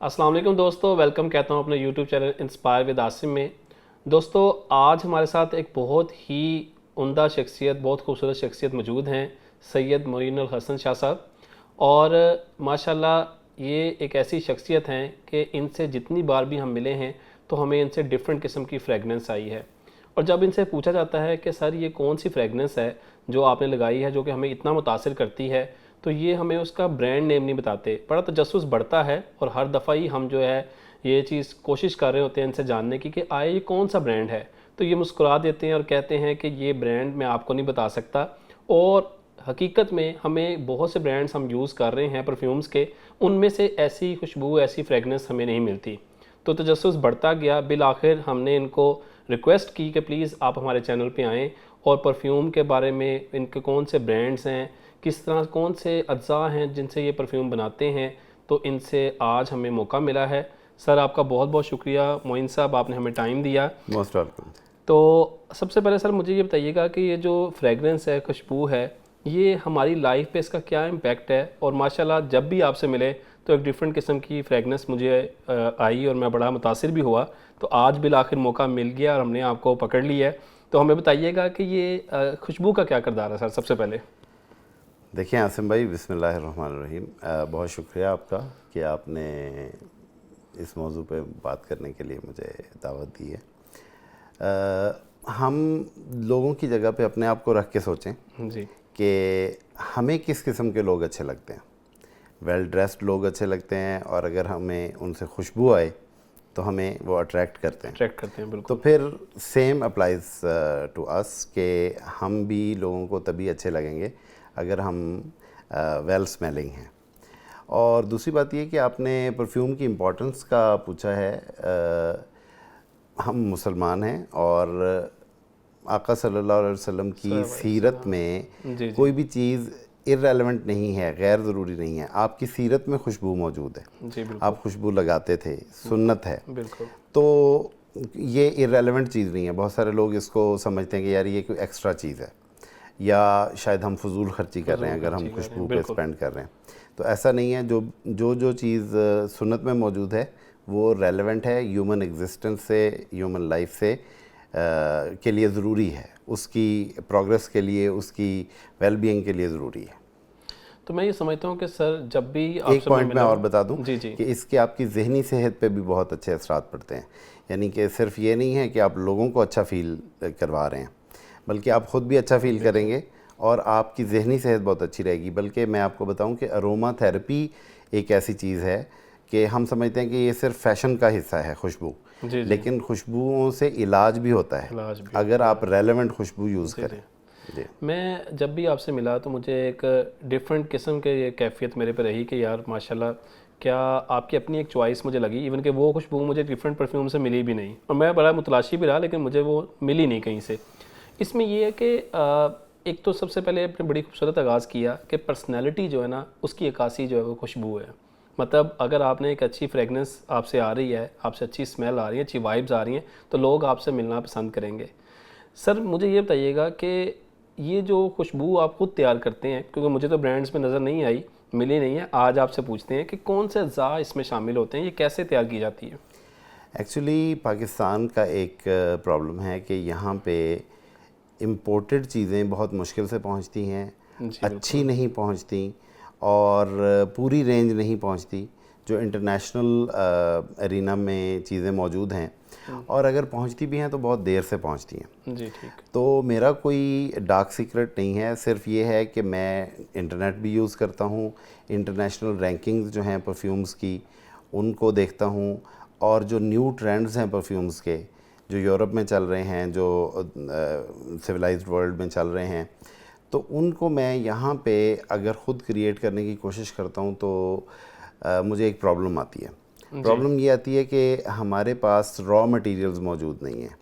अस्सलाम वालेकुम दोस्तों, वेलकम कहता हूँ अपने YouTube channel inspire with Asim में। दोस्तों, आज हमारे साथ एक बहुत ही उम्दा शख्सियत, बहुत खूबसूरत शख्सियत मौजूद हैं, सैयद मोइनुल हसन शाह साहब। और माशाल्लाह ये एक ऐसी शख्सियत हैं कि इनसे जितनी बार भी हम मिले हैं तो हमें इनसे डिफरेंट किस्म की फ्रेगनेंस आई है। और जब इनसे पूछा जाता है कि सर ये कौन सी फ्रेगनेंस है जो आपने लगाई है जो कि हमें इतना मुतासिर करती है, तो ये हमें उसका ब्रांड नेम नहीं बताते। बड़ा तजस्सुस बढ़ता है और हर दफ़ा ही हम जो है ये चीज़ कोशिश कर रहे होते हैं इनसे जानने की कि आए ये कौन सा ब्रांड है। तो ये मुस्कुरा देते हैं और कहते हैं कि ये ब्रांड मैं आपको नहीं बता सकता। और हकीकत में हमें बहुत से ब्रांड्स हम यूज़ कर रहे हैं परफ्यूम्स के, उनमें से ऐसी खुशबू, ऐसी फ्रेगनेंस हमें नहीं मिलती। तो तजस्सुस बढ़ता गया, बिल आखिर हमने इनको रिक्वेस्ट की कि प्लीज़ आप हमारे चैनल पे आएँ और परफ्यूम के बारे में, इनके कौन से ब्रांड्स हैं, किस तरह कौन से अज्जा हैं जिनसे ये परफ्यूम बनाते हैं, तो इनसे आज हमें मौका मिला है। सर आपका बहुत बहुत शुक्रिया मोइन साहब, आपने हमें टाइम दिया। Most welcome. तो सबसे पहले सर मुझे ये बताइएगा कि ये जो फ्रेगरेंस है, खुशबू है, ये हमारी लाइफ पे इसका क्या इम्पैक्ट है। और माशाल्लाह जब भी आपसे मिले तो एक डिफरेंट किस्म की फ्रेगनेंस मुझे आई और मैं बड़ा मुतासिर भी हुआ। तो आज बिल आखिर मौका मिल गया और हमने आपको पकड़ लिया है। तो हमें बताइएगा कि ये खुशबू का क्या किरदार है सर सबसे पहले। देखिए आसिम भाई, बिस्मिल्लाहिर्रहमानिर्रहीम। बहुत शुक्रिया आपका कि आपने इस मौजू पे बात करने के लिए मुझे दावत दी है। हम लोगों की जगह पे अपने आप को रख के सोचें जी कि हमें किस किस्म के लोग अच्छे लगते हैं। वेल ड्रेस्ड लोग अच्छे लगते हैं और अगर हमें उनसे खुशबू आए तो हमें वो अट्रैक्ट करते हैं। बिल्कुल। तो फिर सेम अप्लाइज टू अस कि हम भी लोगों को तभी अच्छे लगेंगे अगर हम वेल स्मेलिंग हैं। और दूसरी बात ये कि आपने परफ्यूम की इम्पोर्टेंस का पूछा है। हम मुसलमान हैं और आका सल्लल्लाहु अलैहि वसल्लम की सीरत में जी कोई भी चीज़ इर्रेलेवेंट नहीं है, गैर ज़रूरी नहीं है। आपकी सीरत में खुशबू मौजूद है, जी बिल्कुल। आप खुशबू लगाते थे, सुन्नत है। बिल्कुल। तो ये इर्रेलेवेंट चीज़ नहीं है। बहुत सारे लोग इसको समझते हैं कि यार ये कोई एक्स्ट्रा चीज़ है या शायद हम फजूल खर्ची कर रहे हैं अगर हम खुशबू पे स्पेंड कर रहे हैं। तो ऐसा नहीं है। जो चीज़ सुन्नत में मौजूद है वो रेलेवेंट है, ह्यूमन एग्जिस्टेंस से, ह्यूमन लाइफ से के लिए ज़रूरी है, उसकी प्रोग्रेस के लिए, उसकी वेलबींग के लिए ज़रूरी है। तो मैं ये समझता हूँ कि सर जब भी एक पॉइंट मैं और बता दूं जी जी कि इसके आपकी जहनी सेहत पे भी बहुत अच्छे असरात पड़ते हैं। यानी कि सिर्फ ये नहीं है कि आप लोगों को अच्छा फ़ील करवा रहे हैं, बल्कि आप ख़ुद भी अच्छा फ़ील करेंगे और आपकी जहनी सेहत बहुत अच्छी रहेगी। बल्कि मैं आपको बताऊं कि अरोमा थेरेपी एक ऐसी चीज़ है कि हम समझते हैं कि ये सिर्फ फ़ैशन का हिस्सा है खुशबू, जी लेकिन खुशबूओं से इलाज भी होता है इलाज भी अगर आप रेलेवेंट खुशबू यूज़ करें। जी। मैं जब भी आपसे मिला तो मुझे एक डिफरेंट किस्म के ये कैफियत मेरे पे रही कि यार माशाल्लाह क्या आपकी अपनी एक चॉइस मुझे लगी। इवन कि वो खुशबू मुझे डिफरेंट परफ्यूम से मिली भी नहीं और मैं बड़ा मुतलाशी भी रहा, लेकिन मुझे वो मिली नहीं कहीं से। इसमें ये है कि एक तो सबसे पहले आपने बड़ी खूबसूरत आगाज़ किया कि पर्सनैलिटी जो है ना उसकी अक्कासी जो है वो खुशबू है। मतलब अगर आपने एक अच्छी फ्रेगनेंस आपसे आ रही है, आपसे अच्छी स्मेल आ रही है, अच्छी वाइब्स आ रही हैं, तो लोग आपसे मिलना पसंद करेंगे। सर मुझे ये बताइएगा कि ये जो खुशबू आप खुद तैयार करते हैं, क्योंकि मुझे तो ब्रांड्स में नज़र नहीं आई, मिली नहीं है, आज आपसे पूछते हैं कि कौन से अज़ा इसमें शामिल होते हैं, ये कैसे तैयार की जाती है। एक्चुअली पाकिस्तान का एक प्रॉब्लम है कि यहाँ पे इम्पोर्टेड चीज़ें बहुत मुश्किल से पहुँचती हैं, अच्छी नहीं पहुँचती और पूरी रेंज नहीं पहुँचती जो इंटरनेशनल एरिना में चीज़ें मौजूद हैं, और अगर पहुँचती भी हैं तो बहुत देर से पहुँचती हैं। जी ठीक। तो मेरा कोई डार्क सीक्रेट नहीं है, सिर्फ ये है कि मैं इंटरनेट भी यूज़ करता हूँ, इंटरनेशनल रैंकिंग्स जो हैं परफ्यूम्स की उनको देखता हूँ, और जो न्यू ट्रेंड्स हैं परफ्यूम्स के जो यूरोप में चल रहे हैं, जो सिविलाइज्ड वर्ल्ड में चल रहे हैं, तो उनको मैं यहाँ पे अगर ख़ुद क्रिएट करने की कोशिश करता हूँ तो मुझे एक प्रॉब्लम आती है। प्रॉब्लम ये आती है कि हमारे पास रॉ मटेरियल्स मौजूद नहीं हैं,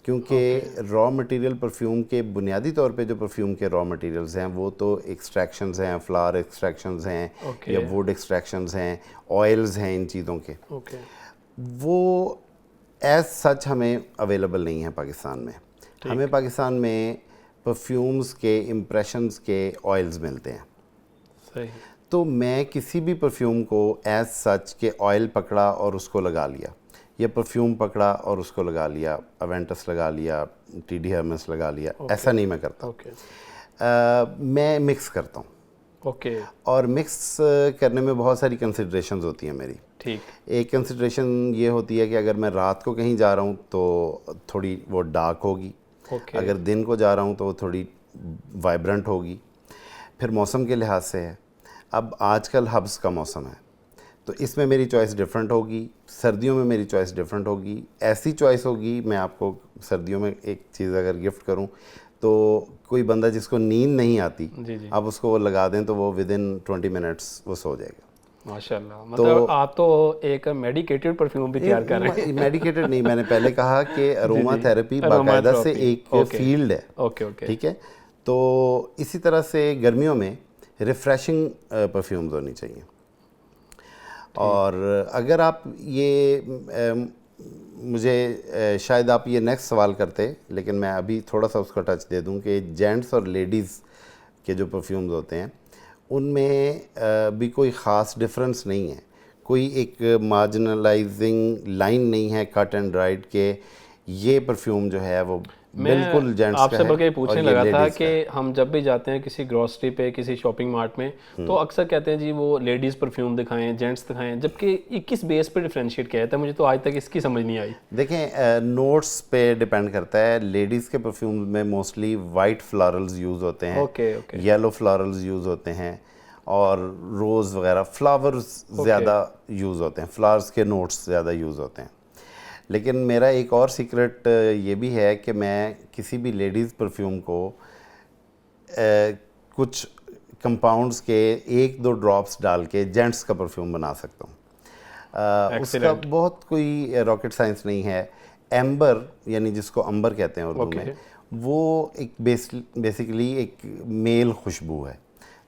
क्योंकि रॉ मटेरियल परफ्यूम के बुनियादी तौर पे जो परफ्यूम के रॉ मटेरियल्स हैं वो तो एक्सट्रैक्शंस हैं, फ्लावर एक्सट्रैक्शंस हैं या वुड एक्सट्रैक्शंस हैं, ऑयल्स हैं इन चीज़ों के। वो एज सच हमें अवेलेबल नहीं है पाकिस्तान में। हमें पाकिस्तान में परफ्यूम्स के, इम्प्रेशंस के ऑयल्स मिलते हैं। सही। तो मैं किसी भी परफ्यूम को एज सच के ऑयल पकड़ा और उसको लगा लिया, या परफ्यूम पकड़ा और उसको लगा लिया, अवेंटस लगा लिया, टी.डी. हर्मेस लगा लिया, ऐसा नहीं मैं करता। मैं मिक्स करता हूँ। ओके। और मिक्स करने में बहुत सारी कंसिडरेशंस होती हैं मेरी। ठीक। एक कंसिडरेशन ये होती है कि अगर मैं रात को कहीं जा रहा हूँ तो थोड़ी वो डार्क होगी। अगर दिन को जा रहा हूँ तो वो थोड़ी वाइब्रेंट होगी। फिर मौसम के लिहाज से है, अब आजकल हब्स का मौसम है तो इसमें मेरी चॉइस डिफरेंट होगी, सर्दियों में मेरी चॉइस डिफरेंट होगी। ऐसी चॉइस होगी, मैं आपको सर्दियों में एक चीज़ अगर गिफ्ट करूं तो कोई बंदा जिसको नींद नहीं आती, आप उसको वो लगा दें तो वो विद इन 20 मिनट्स वो सो जाएगा। माशाल्लाह, मतलब आप तो एक मेडिकेटेड परफ्यूम भी तैयार कर रहे हैं। मेडिकेटेड नहीं, मैंने पहले कहा कि अरोमा थेरेपी बाकायदा से एक फील्ड है। ओके। ठीक है, तो इसी तरह से गर्मियों में रिफ़्रेशिंग परफ्यूम्स होनी चाहिए। और अगर आप ये मुझे शायद आप ये नेक्स्ट सवाल करते, लेकिन मैं अभी थोड़ा सा उसका टच दे दूं कि जेंट्स और लेडीज़ के जो परफ्यूम्स होते हैं उनमें भी कोई ख़ास डिफरेंस नहीं है, कोई एक मार्जिनलाइजिंग लाइन नहीं है कट एंड ड्राइड के ये परफ्यूम जो है वो बिल्कुल जेंट्स का है। आपसे बल्कि पूछने लगा था कि हम जब भी जाते हैं किसी ग्रोसरी पे, किसी शॉपिंग मार्ट में, तो अक्सर कहते हैं जी वो लेडीज़ परफ्यूम दिखाएं, जेंट्स दिखाएं, जबकि ये किस बेस पे डिफरेंशिएट किया जाता है? मुझे तो आज तक इसकी समझ नहीं आई। देखें, नोट्स पे डिपेंड करता है। लेडीज़ के परफ्यूम में मोस्टली वाइट फ्लोरल्स यूज़ होते हैं, येलो फ्लोरल्स यूज़ होते हैं और रोज़ वगैरह फ्लावर्स ज़्यादा यूज़ होते हैं, फ्लावर्स के नोट्स ज़्यादा यूज़ होते हैं। लेकिन मेरा एक और सीक्रेट ये भी है कि मैं किसी भी लेडीज़ परफ्यूम को कुछ कंपाउंड्स के 1-2 ड्रॉप्स डाल के जेंट्स का परफ्यूम बना सकता हूँ। उसका बहुत कोई रॉकेट साइंस नहीं है। एम्बर, यानी जिसको अंबर कहते हैं उर्दू में, वो एक बेसिकली एक मेल खुशबू है।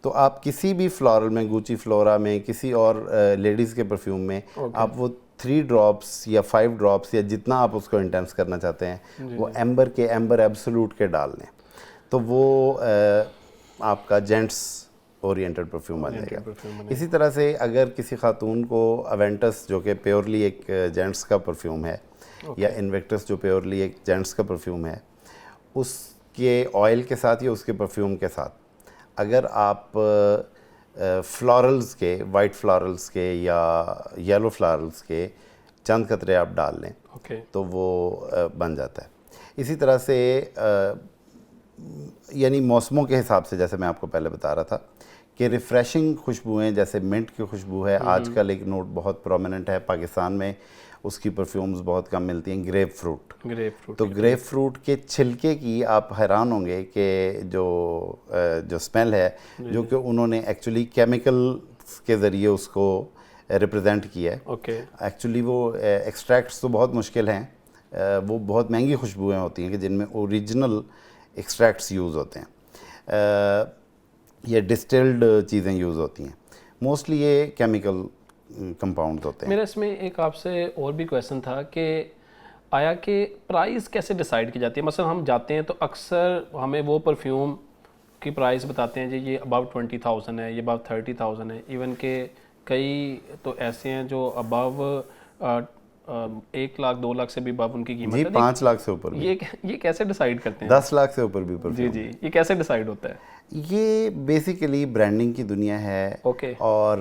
तो आप किसी भी फ्लोरल में, गुची फ्लोरा में, किसी और लेडीज़ के परफ्यूम में आप वो 3 ड्रॉप्स या 5 ड्रॉप्स या जितना आप उसको इंटेंस करना चाहते हैं वो एम्बर एब्सोल्यूट के डाल लें, तो वो आपका जेंट्स ओरिएंटेड परफ्यूम बन जाएगा। इसी तरह से अगर किसी खातून को अवेंटस, जो कि प्योरली एक जेंट्स का परफ्यूम है, या इन्वेक्टस जो प्योरली एक जेंट्स का परफ्यूम है, उसके ऑयल के साथ या उसके परफ्यूम के साथ अगर आप फ्लोरल्स के, वाइट फ्लोरल्स के या येलो फ्लोरल्स के चंद कतरे आप डाल लें तो वो बन जाता है। इसी तरह से यानी मौसमों के हिसाब से, जैसे मैं आपको पहले बता रहा था कि रिफ़्रेशिंग खुशबुएं, जैसे मिंट की खुशबू है, आजकल एक नोट बहुत प्रोमिनेंट है, पाकिस्तान में उसकी परफ्यूम्स बहुत कम मिलती हैं, ग्रेप फ्रूट। तो ग्रेप फ्रूट के छिलके की आप हैरान होंगे कि जो स्मेल है, जो कि उन्होंने एक्चुअली केमिकल के ज़रिए उसको रिप्रेजेंट किया है। एक्चुअली वो एक्सट्रैक्ट्स तो बहुत मुश्किल हैं, वो बहुत महंगी खुशबुएं होती हैं कि जिनमें ओरिजिनल एक्सट्रैक्ट्स यूज़ होते हैं या डिस्टिल्ड चीज़ें यूज़ होती हैं। मोस्टली ये केमिकल कंपाउंड्स होते हैं। मेरा इसमें एक आपसे और भी क्वेश्चन था कि आया कि प्राइस कैसे डिसाइड की जाती है? मतलब हम जाते हैं तो अक्सर हमें वो परफ्यूम की प्राइस बताते हैं जी ये अबव 20,000 है, ये अबव 30,000 है, इवन के कई तो ऐसे हैं जो अबव 1 लाख 2 लाख से भी अबव उनकी कीमत है। 5 लाख से ऊपर भी। ये कैसे डिसाइड करते हैं? 10 लाख से ऊपर भी परफ्यूम। जी, ये कैसे डिसाइड होता है? ये बेसिकली ब्रांडिंग की दुनिया है। और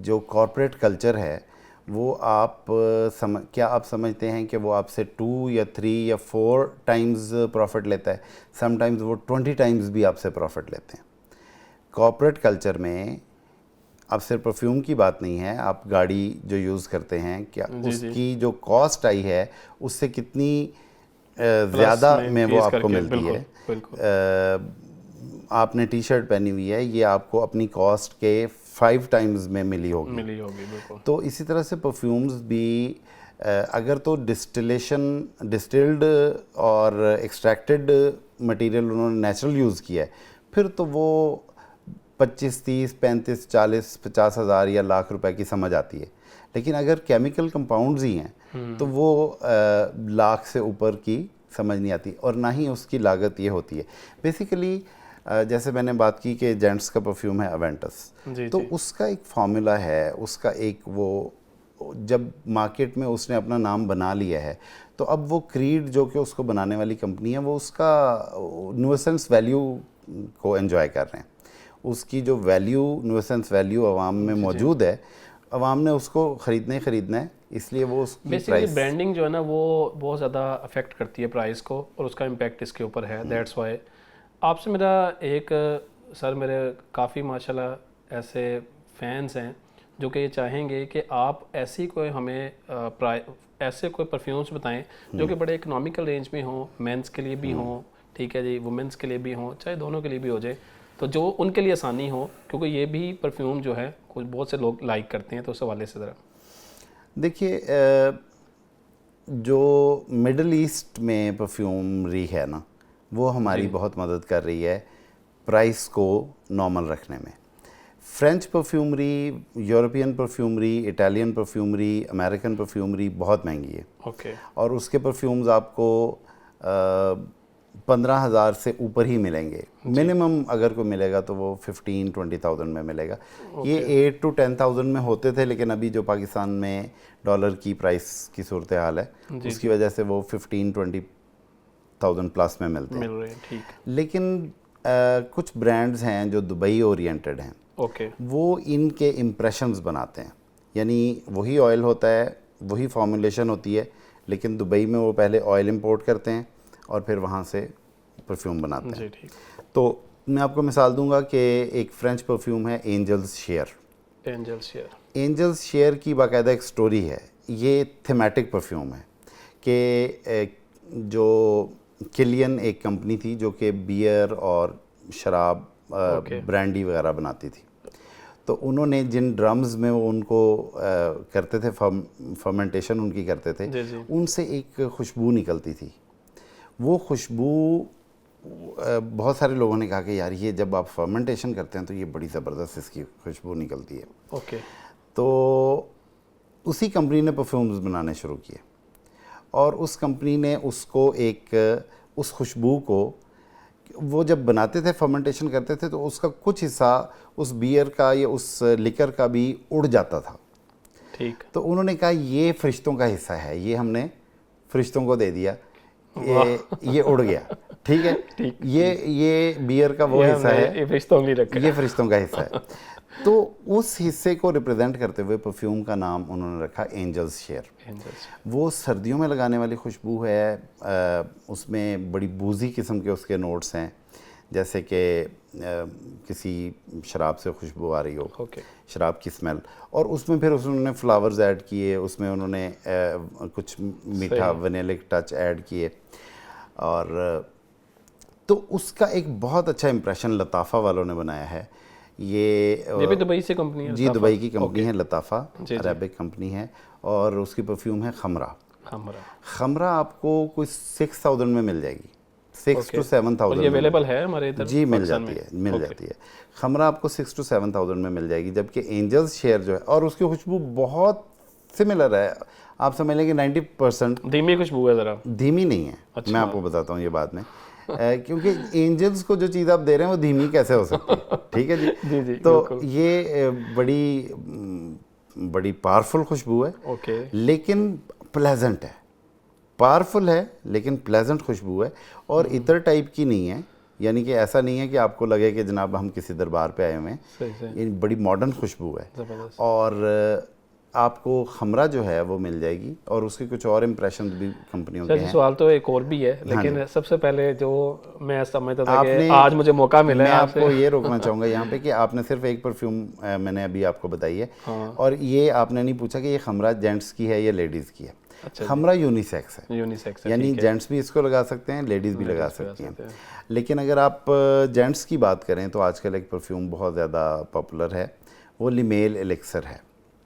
जो कॉर्पोरेट कल्चर है वो क्या आप समझते हैं कि वो आपसे 2 या 3 या 4 टाइम्स प्रॉफिट लेता है? समटाइम्स वो 20 टाइम्स भी आपसे प्रॉफिट लेते हैं। कॉर्पोरेट कल्चर में अब सिर्फ परफ्यूम की बात नहीं है, आप गाड़ी जो यूज़ करते हैं, क्या उसकी जो कॉस्ट आई है उससे कितनी ज़्यादा में वो आपको मिलती है। आपने टी शर्ट पहनी हुई है, ये आपको अपनी कॉस्ट के 5 टाइम्स में मिली होगी बिल्कुल। तो इसी तरह से परफ्यूम्स भी अगर तो डिस्टिल्ड और एक्सट्रैक्टेड मटेरियल उन्होंने नेचुरल यूज़ किया है, फिर तो वो 25, 30, 35, 40, 50 हज़ार या लाख रुपए की समझ आती है। लेकिन अगर केमिकल कंपाउंड्स ही हैं तो वो लाख से ऊपर की समझ नहीं आती, और ना ही उसकी लागत ये होती है। बेसिकली जैसे मैंने बात की कि जेंट्स का परफ्यूम है अवेंटस, जी तो जी। उसका एक फार्मूला है, उसका एक वो जब मार्केट में उसने अपना नाम बना लिया है, तो अब वो क्रीड जो कि उसको बनाने वाली कंपनी है वो उसका न्यूसेंस वैल्यू को एंजॉय कर रहे हैं। उसकी जो वैल्यू, न्यूसेंस वैल्यू आवाम में जी जी। मौजूद है, आवाम ने उसको ख़रीदना ही ख़रीदना है, इसलिए वो उसकी बेसिकली प्राइस। ब्रांडिंग जो है ना वो बहुत ज़्यादा अफेक्ट करती है प्राइस को, और उसका इम्पैक्ट इसके ऊपर है। दैट्स वाई आपसे मेरा एक सर, मेरे काफ़ी माशाल्लाह ऐसे फैंस हैं जो कि ये चाहेंगे कि आप ऐसी कोई हमें ऐसे कोई परफ्यूम्स बताएं जो कि बड़े इकोनॉमिकल रेंज में हों, मेंस के लिए भी हों, ठीक है जी, वुमेंस के लिए भी हों, चाहे दोनों के लिए भी हो जाए, तो जो उनके लिए आसानी हो, क्योंकि ये भी परफ्यूम जो है कुछ बहुत से लोग लाइक करते हैं। तो उस हवाले से ज़रा। देखिए, जो मिडल ईस्ट में परफ्यूमरी है ना, वो हमारी बहुत मदद कर रही है प्राइस को नॉर्मल रखने में। French perfumery, European perfumery, Italian perfumery, American perfumery बहुत महंगी है, ओके। और उसके परफ्यूम्स आपको 15,000 से ऊपर ही मिलेंगे। मिनिमम अगर कोई मिलेगा तो वो 15-20,000 में मिलेगा। ये 8 to 10,000 में होते थे, लेकिन अभी जो पाकिस्तान में डॉलर की प्राइस की सूरत हाल है, उसकी वजह से वो 15-20,000 प्लस में मिलते मिल हैं। रहे हैं, ठीक। लेकिन कुछ ब्रांड्स हैं जो दुबई ओरिएंटेड हैं, ओके। वो इनके इम्प्रेशंस बनाते हैं, यानी वही ऑयल होता है, वही फॉर्मुलेशन होती है, लेकिन दुबई में वो पहले ऑयल इंपोर्ट करते हैं और फिर वहाँ से परफ्यूम बनाते हैं। जी ठीक। तो मैं आपको मिसाल दूंगा कि एक फ्रेंच परफ्यूम है angels share. Angel share. Angels share की बाकायदा एक स्टोरी है। ये थीमेटिक परफ्यूम है कि जो किलियन एक कंपनी थी जो कि बियर और शराब, ब्रांडी वगैरह बनाती थी, तो उन्होंने जिन ड्रम्स में वो उनको करते थे, फर्मेंटेशन उनकी करते थे, जी जी। उनसे एक खुशबू निकलती थी। वो खुशबू बहुत सारे लोगों ने कहा कि यार ये जब आप फर्मेंटेशन करते हैं तो ये बड़ी ज़बरदस्त इसकी खुशबू निकलती है। ओके। तो उसी कंपनी ने परफ्यूम्स बनाने शुरू किए, और उस कंपनी ने उसको उस खुशबू को, वो जब बनाते थे, फर्मेंटेशन करते थे, तो उसका कुछ हिस्सा उस बियर का या उस लिकर का भी उड़ जाता था। ठीक। तो उन्होंने कहा ये फरिश्तों का हिस्सा है, ये हमने फरिश्तों को दे दिया, ये उड़ गया, ठीक है। ठीक। ये बियर का वो हिस्सा है, ये फरिश्तों के लिए रखा ये फरिश्तों का हिस्सा है। तो उस हिस्से को रिप्रेजेंट करते हुए परफ्यूम का नाम उन्होंने रखा एंजल्स शेयर। वो सर्दियों में लगाने वाली खुशबू है, उसमें बड़ी बूजी किस्म के उसके नोट्स हैं, जैसे कि किसी शराब से खुशबू आ रही हो, शराब की स्मेल, और उसमें फिर उन्होंने फ्लावर्स ऐड किए, उसमें उन्होंने कुछ मीठा वनीलिक टच ऐड किए, और तो उसका एक बहुत अच्छा इंप्रेशन लताफ़ा वालों ने बनाया है। ये भी दुबई से कंपनी है? जी, दुबई की कंपनी है लताफ़ा, अरेबिक कंपनी है, और उसकी परफ्यूम है खमरा। खमरा आपको कोई 6,000 में मिल जाएगी, 6 to 7,000। ये अवेलेबल है हमारे इधर? जी, मिल जाती है। खमरा आपको 6 to 7,000 में मिल जाएगी, जबकि एंजल्स शेयर जो है, और उसकी खुशबू बहुत सिमिलर है, आप समझ लें कि 90%। धीमी खुशबू है ज़रा? धीमी नहीं है। अच्छा। मैं आपको बताता हूँ ये बाद में, क्योंकि एंजल्स को जो चीज़ आप दे रहे हैं वो धीमी कैसे हो सकती है, ठीक है जी। जी जी। तो ये बड़ी पावरफुल खुशबू है, लेकिन प्लेजेंट है। पावरफुल है लेकिन प्लेजेंट खुशबू है, और इतर टाइप की नहीं है, यानी कि ऐसा नहीं है कि आपको लगे कि जनाब हम किसी दरबार पे आए हुए हैं। ये बड़ी मॉडर्न खुशबू है, और आपको खमरा जो है वो मिल जाएगी, और उसके कुछ और इम्प्रेशन भी कंपनियों के हैं। सवाल तो एक और भी है, लेकिन सबसे पहले जो मैं समझता था कि आज मुझे मौका मिला है, मैं आपको ये रोकना चाहूँगा यहाँ पे कि आपने सिर्फ एक परफ्यूम मैंने अभी आपको बताई है, और ये आपने नहीं पूछा कि ये खमरा जेंट्स की है या लेडीज़ की है। अच्छा, खमरा यूनिसेक्स है, यानी जेंट्स भी इसको लगा सकते हैं, लेडीज़ भी लगा सकती हैं। लेकिन अगर आप जेंट्स की बात करें तो आजकल एक परफ्यूम बहुत ज़्यादा पॉपुलर है, वो लिमेल एलिक्सर है।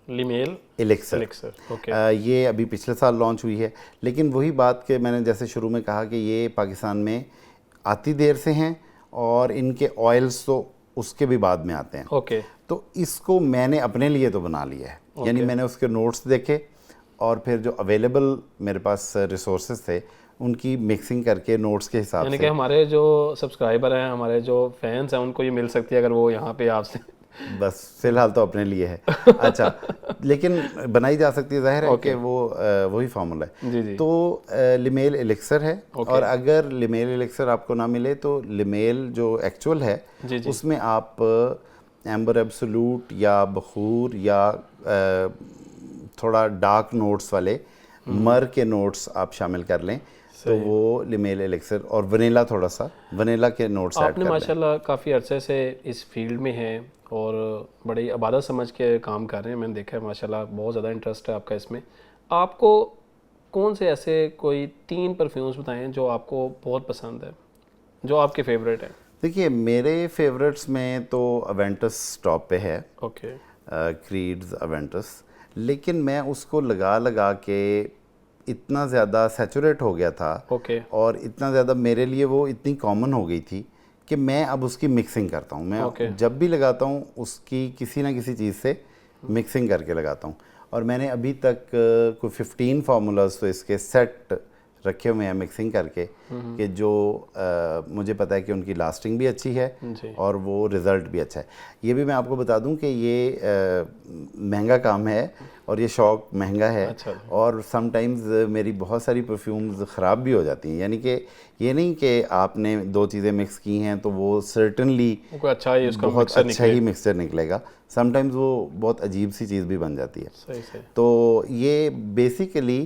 लिमेल एलिक्सर, ये अभी पिछले साल लॉन्च हुई है, लेकिन वही बात कि मैंने जैसे शुरू में कहा कि ये पाकिस्तान में आती देर से हैं, और इनके ऑयल्स तो उसके भी बाद में आते हैं। तो इसको मैंने अपने लिए तो बना लिया है, यानी मैंने उसके नोट्स देखे, और फिर जो अवेलेबल मेरे पास रिसोर्सेज थे उनकी मिक्सिंग करके नोट्स के हिसाब यानी से। कि हमारे जो सब्सक्राइबर हैं, हमारे जो फैंस हैं, उनको ये मिल सकती है अगर वो यहाँ पे आपसे बस फिलहाल तो अपने लिए है। अच्छा, लेकिन बनाई जा सकती है, ज़ाहिर है कि वो वही फार्मूला है। जी जी। तो लिमेल एलिक्सर है, और अगर लिमेल एलिक्सर आपको ना मिले तो लिमेल जो एक्चुअल है जी जी। उसमें आप एम्बर एब्सोल्यूट या बखूर या थोड़ा डार्क नोट्स वाले मर के नोट्स आप शामिल कर लें, तो वो लिमेल एलिक्सर, और वनीला, थोड़ा सा वनीला के नोट्स ऐड आपने कर लें। माशाल्लाह काफ़ी अरसे से इस फील्ड में हैं और बड़ी इबादत समझ के काम कर रहे हैं, मैंने देखा है माशाल्लाह, बहुत ज़्यादा इंटरेस्ट है आपका इसमें। आपको कौन से ऐसे कोई 3 परफ्यूम्स बताएं जो आपको बहुत पसंद है, जो आपके फेवरेट हैं? देखिए, मेरे फेवरेट्स में तो अवेंटस टॉप पे है, ओके। क्रीड्स अवेंटस, लेकिन मैं उसको लगा लगा के इतना ज़्यादा सैचुरेट हो गया था, ओके। और इतना ज़्यादा मेरे लिए वो इतनी कॉमन हो गई थी कि मैं अब उसकी मिक्सिंग करता हूँ। मैं जब भी लगाता हूँ उसकी किसी ना किसी चीज़ से मिक्सिंग करके लगाता हूँ, और मैंने अभी तक कोई 15 फार्मूलाज तो इसके सेट रखे हुए हैं मिक्सिंग करके, कि जो मुझे पता है कि उनकी लास्टिंग भी अच्छी है और वो रिज़ल्ट भी अच्छा है। ये भी मैं आपको बता दूं कि ये महंगा काम है और ये शौक महंगा है। अच्छा। और समटाइम्स मेरी बहुत सारी परफ्यूम्स ख़राब भी हो जाती हैं, यानी कि ये नहीं कि आपने 2 चीज़ें मिक्स की हैं तो वो सर्टनली अच्छा ही उसका बहुत अच्छा ही मिक्सचर निकलेगा। समटाइम्स वो बहुत अजीब सी चीज़ भी बन जाती है। सही सही। तो ये basically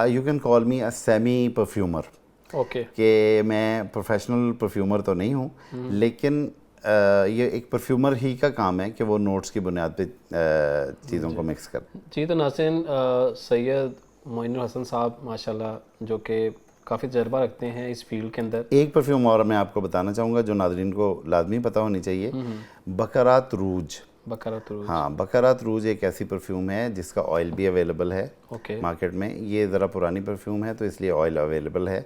you can call me a semi perfumer. Okay. कि मैं प्रोफेशनल परफ्यूमर तो नहीं हूँ, लेकिन ये एक परफ्यूमर ही का काम है कि वो नोट्स की बुनियाद पे चीज़ों को मिक्स कर। जी, तो नाज़रीन, सैयद मोइनुल हसन साहब माशाल्लाह जो कि काफ़ी तजर्बा रखते हैं इस फील्ड के अंदर। एक परफ्यूम और मैं आपको बताना चाहूँगा जो नाज़रीन को लाजमी पता होनी चाहिए, बकरात रूज। बकरात रूज। हाँ, बकरात रूज एक ऐसी परफ्यूम है जिसका ऑयल भी अवेलेबल है मार्केट में। ये ज़रा पुरानी परफ्यूम है तो इसलिए ऑयल अवेलेबल है।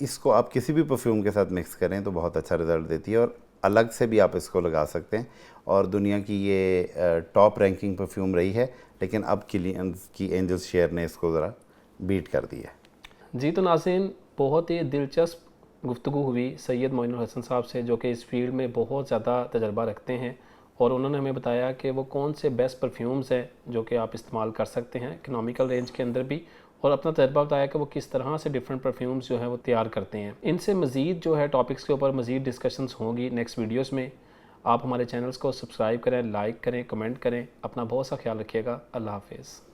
इसको आप किसी भी परफ्यूम के साथ मिक्स करें तो बहुत अच्छा रिज़ल्ट देती है, और अलग से भी आप इसको लगा सकते हैं। और दुनिया की ये टॉप रैंकिंग परफ्यूम रही है, लेकिन अब किलियंस की एंजल्स शेयर ने इसको ज़रा बीट कर दी है। जी, तो नाज़रीन, बहुत ही दिलचस्प गुफ्तगू हुई सैयद मोइनुल हसन साहब से, जो कि इस फील्ड में बहुत ज़्यादा तजर्बा रखते हैं, और उन्होंने हमें बताया कि वो कौन से बेस्ट परफ्यूम्स हैं जो कि आप इस्तेमाल कर सकते हैं इकनॉमिकल रेंज के अंदर भी, और अपना तजर्बा बताया कि वो किस तरह से डिफरेंट परफ्यूम्स जो है वो तैयार करते हैं। इनसे मज़ीद जो है टॉपिक्स के ऊपर मज़ीद डिस्कशंस होंगी नेक्स्ट वीडियोस में। आप हमारे चैनल्स को सब्सक्राइब करें, लाइक करें, कमेंट करें। अपना बहुत सा ख्याल रखिएगा। अल्लाह हाफिज़।